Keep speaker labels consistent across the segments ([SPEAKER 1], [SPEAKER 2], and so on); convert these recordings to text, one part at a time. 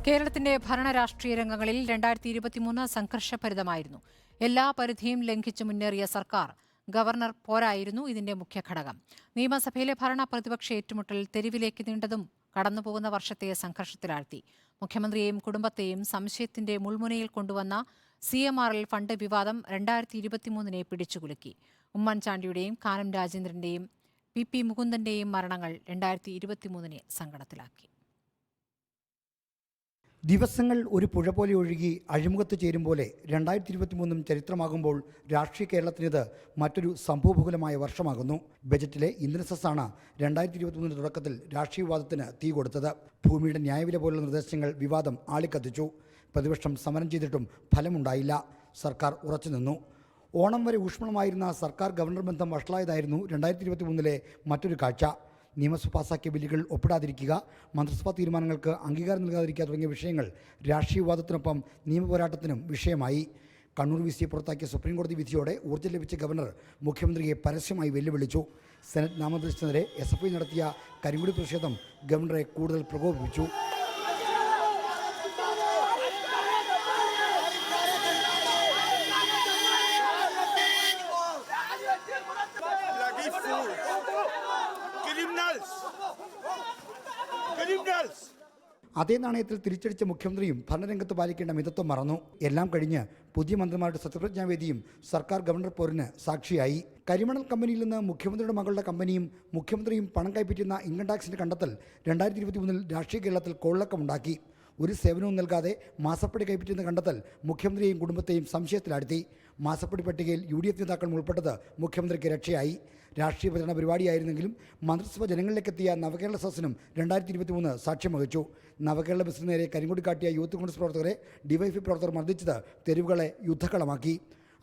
[SPEAKER 1] കേരളത്തിന്റെ ഭരണരാഷ്ട്രീയ രംഗങ്ങളിൽ 2023 സംഘർഷഭരിതമായിരുന്നു. എല്ലാ പരിധിയും ലംഘിച്ച് മുന്നേറിയ സർക്കാർ ഗവർണർ പോരായിരുന്നു ഇതിന്റെ മുഖ്യ ഘടകം. നിയമസഭയിലെ ഭരണ പ്രതിപക്ഷ ഏറ്റുമുട്ടൽ തെരുവിലേക്ക് നീണ്ടതും കടന്നുപോകുന്ന വർഷത്തെ സംഘർഷത്തിലാഴ്ത്തി. മുഖ്യമന്ത്രിയെയും കുടുംബത്തെയും സംശയത്തിന്റെ മുൾമുനയിൽ കൊണ്ടുവന്ന CMRL ഫണ്ട് വിവാദം 2023 പിടിച്ചുകുലുക്കി. ഉമ്മൻചാണ്ടിയുടെയും കാനം രാജേന്ദ്രന്റെയും PP മുകുന്ദന്റെയും മരണങ്ങൾ 2023 സങ്കടത്തിലാക്കി.
[SPEAKER 2] ദിവസങ്ങൾ ഒരു പുഴ പോലെ ഒഴുകി അഴിമുഖത്ത് ചേരും പോലെ 2023 ചരിത്രമാകുമ്പോൾ രാഷ്ട്രീയ കേരളത്തിനിത് മറ്റൊരു സംഭവബഹുലമായ വർഷമാകുന്നു. ബജറ്റിലെ ഇന്ധന സെസ്സാണ് 2023 തുടക്കത്തിൽ രാഷ്ട്രീയ വിവാദത്തിന് തീ കൊടുത്തത്. ഭൂമിയുടെ ന്യായവില പോലുള്ള നിർദ്ദേശങ്ങൾ വിവാദം ആളിക്കത്തിച്ചു. പ്രതിപക്ഷം സമരം ചെയ്തിട്ടും ഫലമുണ്ടായില്ല. സർക്കാർ ഉറച്ചുനിന്നു. ഓണം വരെ ഊഷ്മളമായിരുന്ന സർക്കാർ ഗവർണർ ബന്ധം വഷളായതായിരുന്നു 2023 മറ്റൊരു കാഴ്ച. നിയമസഭ പാസാക്കിയ ബില്ലുകൾ ഒപ്പിടാതിരിക്കുക, മന്ത്രിസഭാ തീരുമാനങ്ങൾക്ക് അംഗീകാരം നൽകാതിരിക്കുക തുടങ്ങിയ വിഷയങ്ങൾ രാഷ്ട്രീയ വിവാദത്തിനൊപ്പം നിയമപോരാട്ടത്തിനും വിഷയമായി. കണ്ണൂർ VC പുറത്താക്കിയ സുപ്രീംകോടതി വിധിയോടെ ഊർജ്ജം ലഭിച്ച ഗവർണർ മുഖ്യമന്ത്രിയെ പരസ്യമായി വെല്ലുവിളിച്ചു. സെനറ്റ് നാമനിർദ്ദേശത്തിനെതിരെ SFI നടത്തിയ കരിങ്കൊടി പ്രതിഷേധം ഗവർണറെ കൂടുതൽ പ്രകോപിപ്പിച്ചു. അതേ നാണയത്തിൽ തിരിച്ചടിച്ച മുഖ്യമന്ത്രിയും ഭരണരംഗത്ത് പാലിക്കേണ്ട മിതത്വം മറന്നു. എല്ലാം കഴിഞ്ഞ് പുതിയ മന്ത്രിമാരുടെ സത്യപ്രതിജ്ഞാവേദിയും സർക്കാർ ഗവർണർ പോരിന് സാക്ഷിയായി. കരിമണൽ കമ്പനിയിൽ നിന്ന് മുഖ്യമന്ത്രിയുടെ മകളുടെ കമ്പനിയും മുഖ്യമന്ത്രിയും പണം കൈപ്പറ്റുന്ന ഇൻകം ടാക്സിന്റെ കണ്ടെത്തൽ 2023 രാഷ്ട്രീയ കേരളത്തിൽ കോളിളക്കമുണ്ടാക്കി. ഒരു സേവനവും നൽകാതെ മാസപ്പടി കൈപ്പറ്റുന്ന കണ്ടെത്തൽ മുഖ്യമന്ത്രിയെയും കുടുംബത്തെയും സംശയത്തിലാഴ്ത്തി. മാസപ്പടി പട്ടികയിൽ UDF നേതാക്കളും ഉൾപ്പെട്ടത് മുഖ്യമന്ത്രിക്ക് രക്ഷയായി. രാഷ്ട്രീയ പ്രചരണ പരിപാടിയായിരുന്നെങ്കിലും മന്ത്രിസഭ ജനങ്ങളിലേക്കെത്തിയ നവകേരള സദസ്സിനും 2023 സാക്ഷ്യം വഹിച്ചു. നവകേരള ബസിന് നേരെ കരിങ്കൊടി കാട്ടിയ യൂത്ത് കോൺഗ്രസ് പ്രവർത്തകരെ DYFI പ്രവർത്തകർ മർദ്ദിച്ചത് തെരുവുകളെ യുദ്ധക്കളമാക്കി.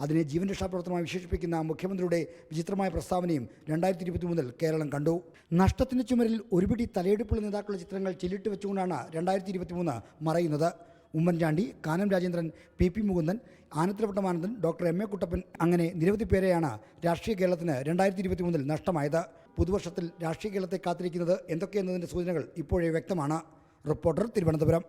[SPEAKER 2] അതിനെ ജീവൻ രക്ഷാപ്രവർത്തനമായി വിശേഷിപ്പിക്കുന്ന മുഖ്യമന്ത്രിയുടെ വിചിത്രമായ പ്രസ്താവനയും 2023 കേരളം കണ്ടു. നഷ്ടത്തിന്റെ ചുമരിൽ ഒരുപിടി തലയെടുപ്പുള്ള നേതാക്കളുടെ ചിത്രങ്ങൾ ചില്ലിട്ട് വെച്ചുകൊണ്ടാണ് 2023 മറയുന്നത്. Oommen Chandy, Kanam Rajendran, PP Mukundan, Anathalavattam Anandan, doctor MA Kuttappan അങ്ങനെ നിരവധി പേരെയാണ് രാഷ്ട്രീയ കേരളത്തിന് 2023 നഷ്ടമായത്. പുതുവർഷത്തിൽ രാഷ്ട്രീയ കേരളത്തെ കാത്തിരിക്കുന്നത് എന്തൊക്കെയെന്നതിൻ്റെ സൂചനകൾ ഇപ്പോഴേ വ്യക്തമാണ്. റിപ്പോർട്ടർ, തിരുവനന്തപുരം.